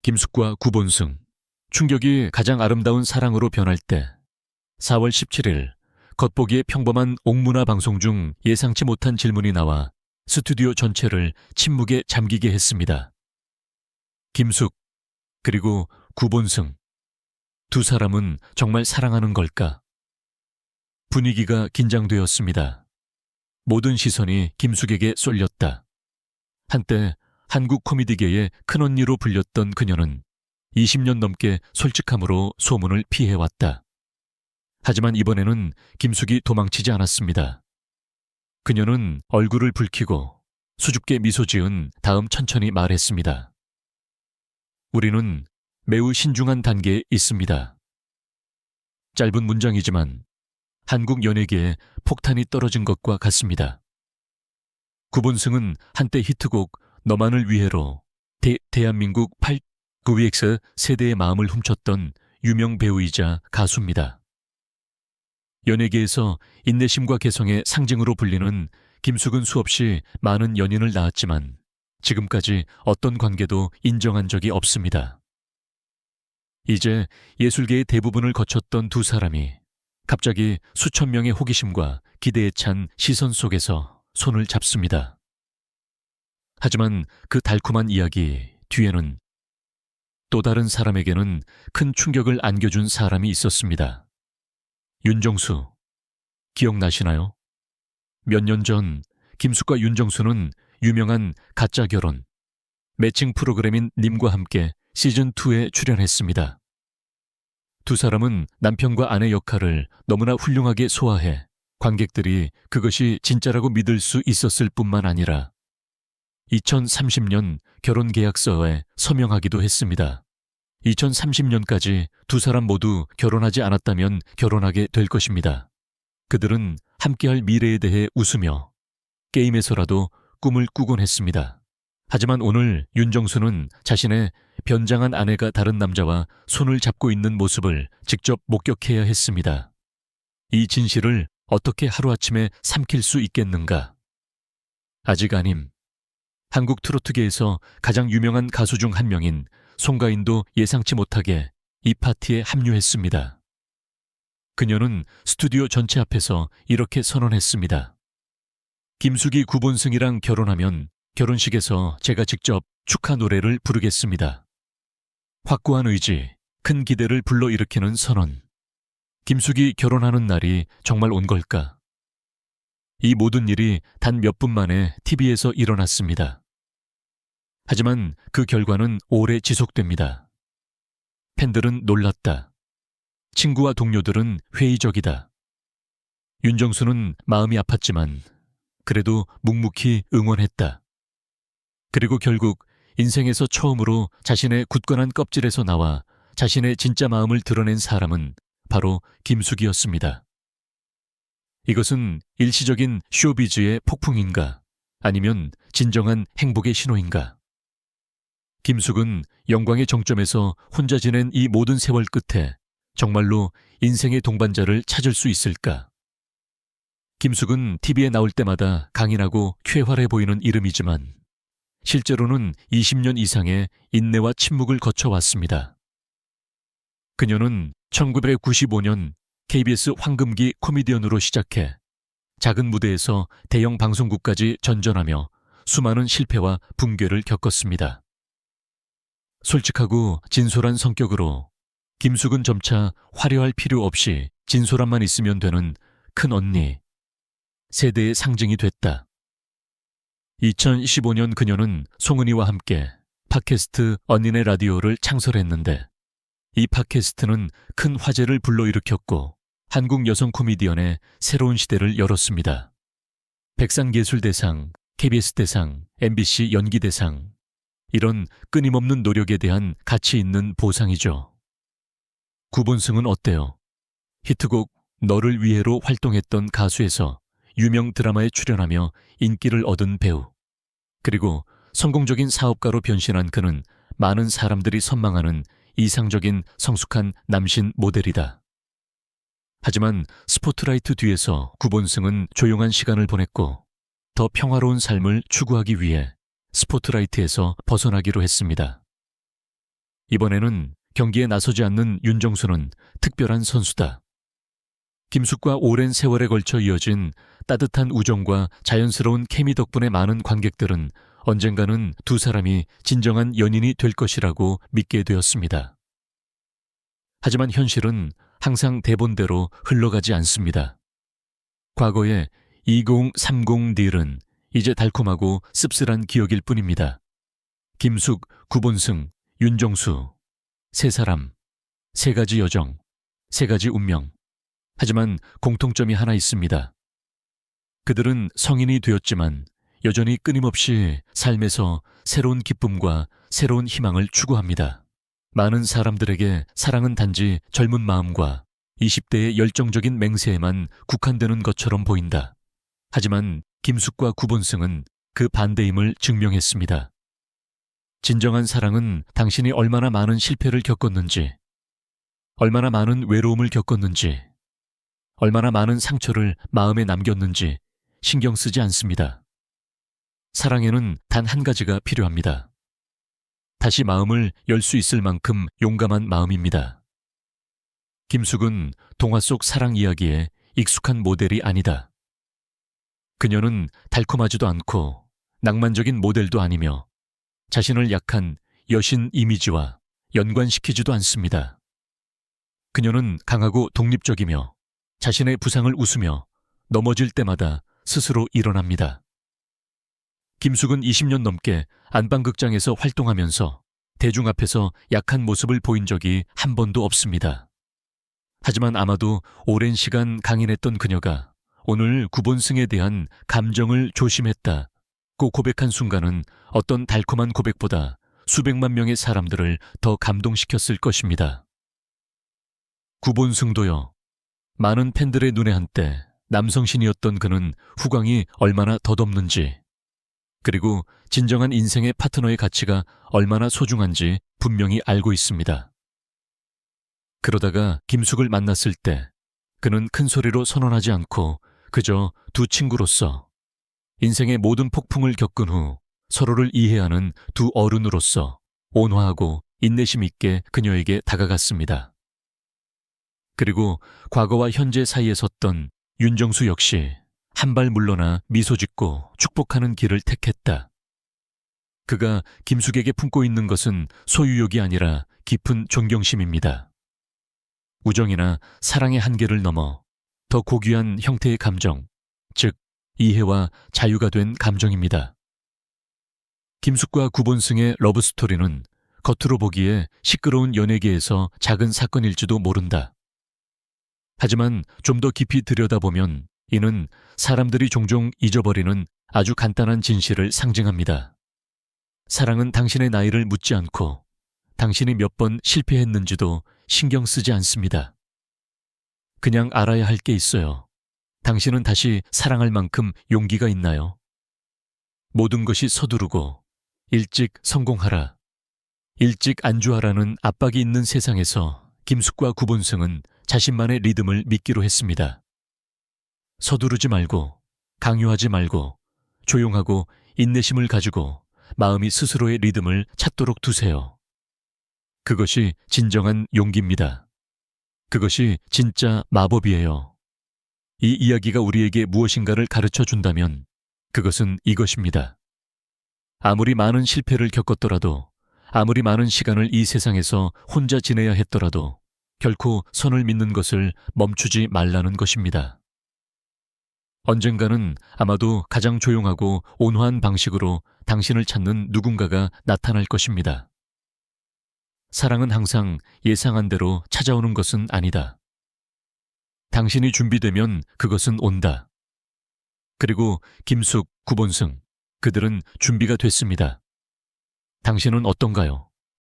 김숙과 구본승, 충격이 가장 아름다운 사랑으로 변할 때 4월 17일 겉보기에 평범한 옥문화 방송 중 예상치 못한 질문이 나와 스튜디오 전체를 침묵에 잠기게 했습니다. 김숙, 그리고 구본승. 두 사람은 정말 사랑하는 걸까? 분위기가 긴장되었습니다. 모든 시선이 김숙에게 쏠렸다. 한때 한국 코미디계의 큰언니로 불렸던 그녀는 20년 넘게 솔직함으로 소문을 피해왔다. 하지만 이번에는 김숙이 도망치지 않았습니다. 그녀는 얼굴을 붉히고 수줍게 미소 지은 다음 천천히 말했습니다. 우리는 매우 신중한 단계에 있습니다. 짧은 문장이지만 한국 연예계에 폭탄이 떨어진 것과 같습니다. 구본승은 한때 히트곡 너만을 위해로 대한민국 9X 세대의 마음을 훔쳤던 유명 배우이자 가수입니다. 연예계에서 인내심과 개성의 상징으로 불리는 김숙은 수없이 많은 연인을 낳았지만 지금까지 어떤 관계도 인정한 적이 없습니다. 이제 예술계의 대부분을 거쳤던 두 사람이 갑자기 수천 명의 호기심과 기대에 찬 시선 속에서 손을 잡습니다. 하지만 그 달콤한 이야기 뒤에는 또 다른 사람에게는 큰 충격을 안겨준 사람이 있었습니다. 윤정수, 기억나시나요? 몇 년 전 김숙과 윤정수는 유명한 가짜 결혼, 매칭 프로그램인 님과 함께 시즌2에 출연했습니다. 두 사람은 남편과 아내 역할을 너무나 훌륭하게 소화해 관객들이 그것이 진짜라고 믿을 수 있었을 뿐만 아니라 2030년 결혼계약서에 서명하기도 했습니다. 2030년까지 두 사람 모두 결혼하지 않았다면 결혼하게 될 것입니다. 그들은 함께할 미래에 대해 웃으며 게임에서라도 꿈을 꾸곤 했습니다. 하지만 오늘 윤정수는 자신의 변장한 아내가 다른 남자와 손을 잡고 있는 모습을 직접 목격해야 했습니다. 이 진실을 어떻게 하루아침에 삼킬 수 있겠는가? 아직 아님. 한국 트로트계에서 가장 유명한 가수 중 한 명인 송가인도 예상치 못하게 이 파티에 합류했습니다. 그녀는 스튜디오 전체 앞에서 이렇게 선언했습니다. 김숙이 구본승이랑 결혼하면 결혼식에서 제가 직접 축하 노래를 부르겠습니다. 확고한 의지, 큰 기대를 불러일으키는 선언. 김숙이 결혼하는 날이 정말 온 걸까? 이 모든 일이 단 몇 분 만에 TV에서 일어났습니다. 하지만 그 결과는 오래 지속됩니다. 팬들은 놀랐다. 친구와 동료들은 회의적이다. 윤정수는 마음이 아팠지만 그래도 묵묵히 응원했다. 그리고 결국 인생에서 처음으로 자신의 굳건한 껍질에서 나와 자신의 진짜 마음을 드러낸 사람은 바로 김숙이었습니다. 이것은 일시적인 쇼비즈의 폭풍인가? 아니면 진정한 행복의 신호인가? 김숙은 영광의 정점에서 혼자 지낸 이 모든 세월 끝에 정말로 인생의 동반자를 찾을 수 있을까? 김숙은 TV에 나올 때마다 강인하고 쾌활해 보이는 이름이지만 실제로는 20년 이상의 인내와 침묵을 거쳐왔습니다. 그녀는 1995년 KBS 황금기 코미디언으로 시작해 작은 무대에서 대형 방송국까지 전전하며 수많은 실패와 붕괴를 겪었습니다. 솔직하고 진솔한 성격으로 김숙은 점차 화려할 필요 없이 진솔함만 있으면 되는 큰 언니, 세대의 상징이 됐다. 2015년 그녀는 송은이와 함께 팟캐스트 언니네 라디오를 창설했는데 이 팟캐스트는 큰 화제를 불러일으켰고 한국 여성 코미디언의 새로운 시대를 열었습니다. 백상예술대상, KBS 대상, MBC 연기대상, 이런 끊임없는 노력에 대한 가치 있는 보상이죠. 구본승은 어때요? 히트곡 너를 위해로 활동했던 가수에서 유명 드라마에 출연하며 인기를 얻은 배우. 그리고 성공적인 사업가로 변신한 그는 많은 사람들이 선망하는 이상적인 성숙한 남신 모델이다. 하지만 스포트라이트 뒤에서 구본승은 조용한 시간을 보냈고 더 평화로운 삶을 추구하기 위해 스포트라이트에서 벗어나기로 했습니다. 이번에는 경기에 나서지 않는 윤정수는 특별한 선수다. 김숙과 오랜 세월에 걸쳐 이어진 따뜻한 우정과 자연스러운 케미 덕분에 많은 관객들은 언젠가는 두 사람이 진정한 연인이 될 것이라고 믿게 되었습니다. 하지만 현실은 항상 대본대로 흘러가지 않습니다. 과거의 2030 딜은 이제 달콤하고 씁쓸한 기억일 뿐입니다. 김숙, 구본승, 윤정수, 세 사람, 세 가지 여정, 세 가지 운명. 하지만 공통점이 하나 있습니다. 그들은 성인이 되었지만 여전히 끊임없이 삶에서 새로운 기쁨과 새로운 희망을 추구합니다. 많은 사람들에게 사랑은 단지 젊은 마음과 20대의 열정적인 맹세에만 국한되는 것처럼 보인다. 하지만 김숙과 구본승은 그 반대임을 증명했습니다. 진정한 사랑은 당신이 얼마나 많은 실패를 겪었는지, 얼마나 많은 외로움을 겪었는지, 얼마나 많은 상처를 마음에 남겼는지 신경 쓰지 않습니다. 사랑에는 단 한 가지가 필요합니다. 다시 마음을 열 수 있을 만큼 용감한 마음입니다. 김숙은 동화 속 사랑 이야기에 익숙한 모델이 아니다. 그녀는 달콤하지도 않고 낭만적인 모델도 아니며 자신을 약한 여신 이미지와 연관시키지도 않습니다. 그녀는 강하고 독립적이며 자신의 부상을 웃으며 넘어질 때마다 스스로 일어납니다. 김숙은 20년 넘게 안방극장에서 활동하면서 대중 앞에서 약한 모습을 보인 적이 한 번도 없습니다. 하지만 아마도 오랜 시간 강인했던 그녀가 오늘 구본승에 대한 감정을 조심했다고 고백한 순간은 어떤 달콤한 고백보다 수백만 명의 사람들을 더 감동시켰을 것입니다. 구본승도요. 많은 팬들의 눈에 한때 남성신이었던 그는 후광이 얼마나 덧없는지, 그리고 진정한 인생의 파트너의 가치가 얼마나 소중한지 분명히 알고 있습니다. 그러다가 김숙을 만났을 때 그는 큰 소리로 선언하지 않고 그저 두 친구로서 인생의 모든 폭풍을 겪은 후 서로를 이해하는 두 어른으로서 온화하고 인내심 있게 그녀에게 다가갔습니다. 그리고 과거와 현재 사이에 섰던 윤정수 역시 한 발 물러나 미소 짓고 축복하는 길을 택했다. 그가 김숙에게 품고 있는 것은 소유욕이 아니라 깊은 존경심입니다. 우정이나 사랑의 한계를 넘어 더 고귀한 형태의 감정, 즉 이해와 자유가 된 감정입니다. 김숙과 구본승의 러브스토리는 겉으로 보기에 시끄러운 연예계에서 작은 사건일지도 모른다. 하지만 좀 더 깊이 들여다보면 이는 사람들이 종종 잊어버리는 아주 간단한 진실을 상징합니다. 사랑은 당신의 나이를 묻지 않고 당신이 몇 번 실패했는지도 신경 쓰지 않습니다. 그냥 알아야 할 게 있어요. 당신은 다시 사랑할 만큼 용기가 있나요? 모든 것이 서두르고 일찍 성공하라, 일찍 안주하라는 압박이 있는 세상에서 김숙과 구본승은 자신만의 리듬을 믿기로 했습니다. 서두르지 말고, 강요하지 말고, 조용하고 인내심을 가지고 마음이 스스로의 리듬을 찾도록 두세요. 그것이 진정한 용기입니다. 그것이 진짜 마법이에요. 이 이야기가 우리에게 무엇인가를 가르쳐 준다면 그것은 이것입니다. 아무리 많은 실패를 겪었더라도, 아무리 많은 시간을 이 세상에서 혼자 지내야 했더라도 결코 선을 믿는 것을 멈추지 말라는 것입니다. 언젠가는 아마도 가장 조용하고 온화한 방식으로 당신을 찾는 누군가가 나타날 것입니다. 사랑은 항상 예상한 대로 찾아오는 것은 아니다. 당신이 준비되면 그것은 온다. 그리고 김숙, 구본승, 그들은 준비가 됐습니다. 당신은 어떤가요?